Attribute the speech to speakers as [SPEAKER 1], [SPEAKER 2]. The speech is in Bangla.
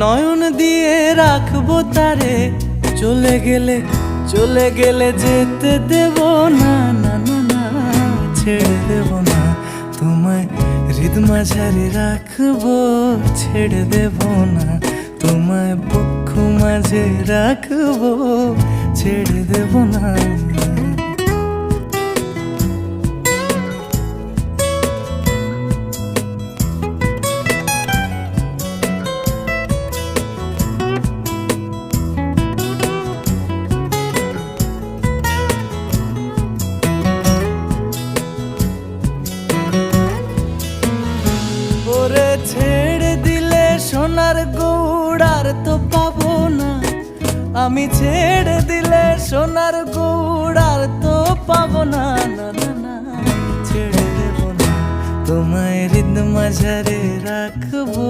[SPEAKER 1] নয়ন দিয়ে রাখবো তারে, চলে গেলে যেতে দেব না, না না না ছেড়ে দেব না তোমায়, হৃদ মাঝারে রাখবো ছেড়ে দেব না তোমায়, বক্ষ মাঝে রাখবো ছেড়ে দেব না। ওরে ছেড়ে দিলে সোনার গৌড় আর তো পাবো না, আমি ছেড়ে দিলে সোনার গৌড় আর তো পাবো না, না না না ছেড়ে দেব না তোমায়, হৃদ মাঝারে রাখবো।